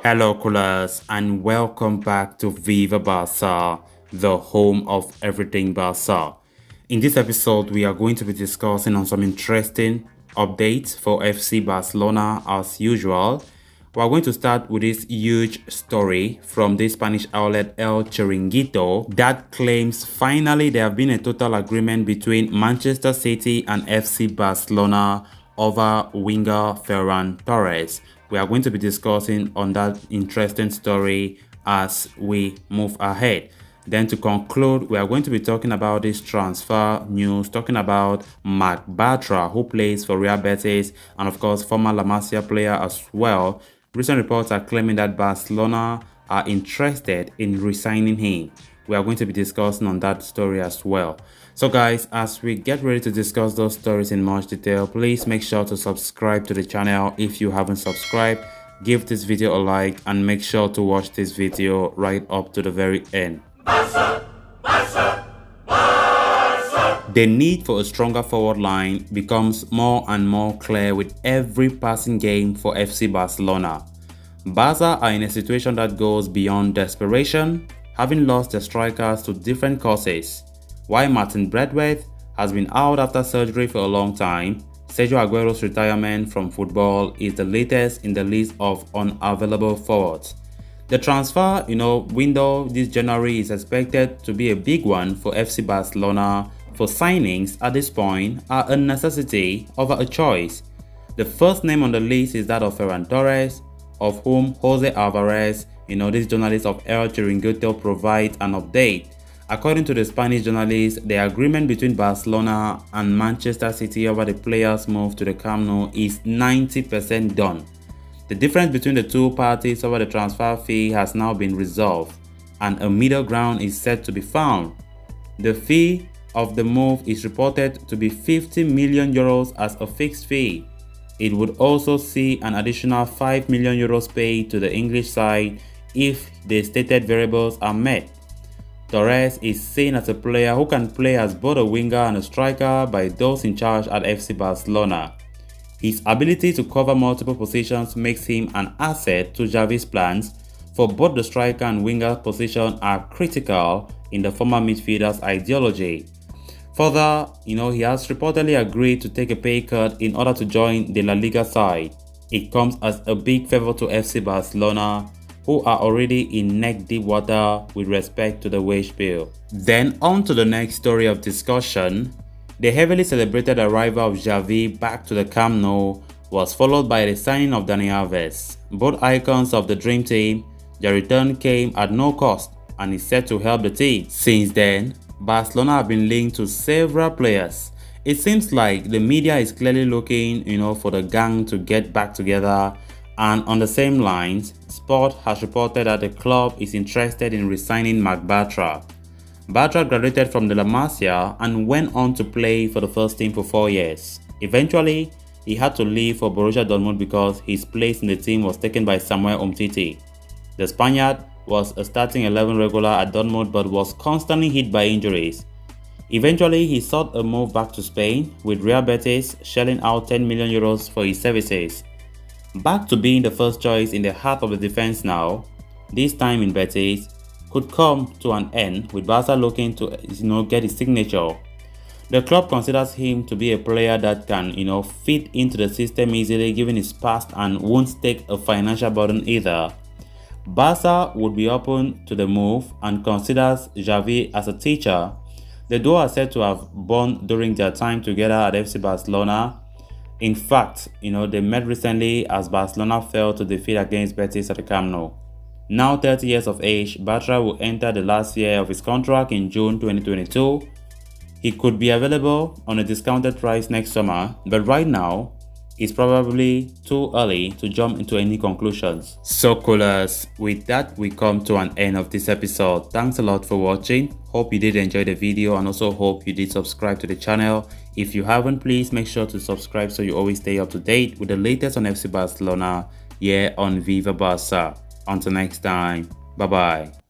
Hello, coolers, and welcome back to Viva Barça, the home of everything Barça. In this episode, we are going to be discussing on some interesting updates for FC Barcelona as usual. We are going to start with this huge story from the Spanish outlet El Chiringuito that claims finally there have been a total agreement between Manchester City and FC Barcelona over winger Ferran Torres. We are going to be discussing on that interesting story as we move ahead. Then to conclude, we are going to be talking about this transfer news, talking about Bartra, who plays for Real Betis and of course former La Masia player as well. Recent reports are claiming that Barcelona are interested in re-signing him. We are going to be discussing on that story as well. So guys, as we get ready to discuss those stories in much detail, please make sure to subscribe to the channel if you haven't subscribed. Give this video a like and make sure to watch this video right up to the very end. Barça, Barça, Barça. The need for a stronger forward line becomes more and more clear with every passing game for FC Barcelona. Barca are in a situation that goes beyond desperation, having lost their strikers to different causes. While Martin Braithwaite has been out after surgery for a long time, Sergio Aguero's retirement from football is the latest in the list of unavailable forwards. The transfer window this January is expected to be a big one for FC Barcelona, for signings at this point are a necessity over a choice. The first name on the list is that of Ferran Torres, of whom Jose Alvarez, this journalist of El Chiringuito, provides an update. According to the Spanish journalist, the agreement between Barcelona and Manchester City over the player's move to the Camp Nou is 90% done. The difference between the two parties over the transfer fee has now been resolved, and a middle ground is set to be found. The fee of the move is reported to be 50 million euros as a fixed fee. It would also see an additional 5 million euros paid to the English side if the stated variables are met. Torres is seen as a player who can play as both a winger and a striker by those in charge at FC Barcelona. His ability to cover multiple positions makes him an asset to Xavi's plans, for both the striker and winger position are critical in the former midfielder's ideology. Further, he has reportedly agreed to take a pay cut in order to join the La Liga side. It comes as a big favor to FC Barcelona, who are already in neck-deep water with respect to the wage bill. Then on to the next story of discussion. The heavily celebrated arrival of Xavi back to the Camp Nou was followed by the signing of Dani Alves. Both icons of the dream team, their return came at no cost and is set to help the team. Since then, Barcelona have been linked to several players. It seems like the media is clearly looking, for the gang to get back together. And on the same lines, Sport has reported that the club is interested in re-signing Bartra. Bartra graduated from the La Masia and went on to play for the first team for 4 years. Eventually, he had to leave for Borussia Dortmund because his place in the team was taken by Samuel Umtiti. The Spaniard was a starting 11 regular at Dortmund but was constantly hit by injuries. Eventually, he sought a move back to Spain, with Real Betis shelling out 10 million euros for his services. Back to being the first choice in the heart of the defense now, this time in Betis, could come to an end with Barca looking to get his signature. The club considers him to be a player that can fit into the system easily given his past and won't take a financial burden either. Barca would be open to the move and considers Xavi as a teacher. The duo are said to have bond during their time together at FC Barcelona. In fact, they met recently as Barcelona fell to defeat against Betis at the Camp Nou. Now 30 years of age, Bartra will enter the last year of his contract in June 2022. He could be available on a discounted price next summer, but right now, it's probably too early to jump into any conclusions. So coolers, with that we come to an end of this episode. Thanks a lot for watching. Hope you did enjoy the video and also hope you did subscribe to the channel. If you haven't, please make sure to subscribe so you always stay up to date with the latest on FC Barcelona here on Viva Barça. Until next time, bye bye.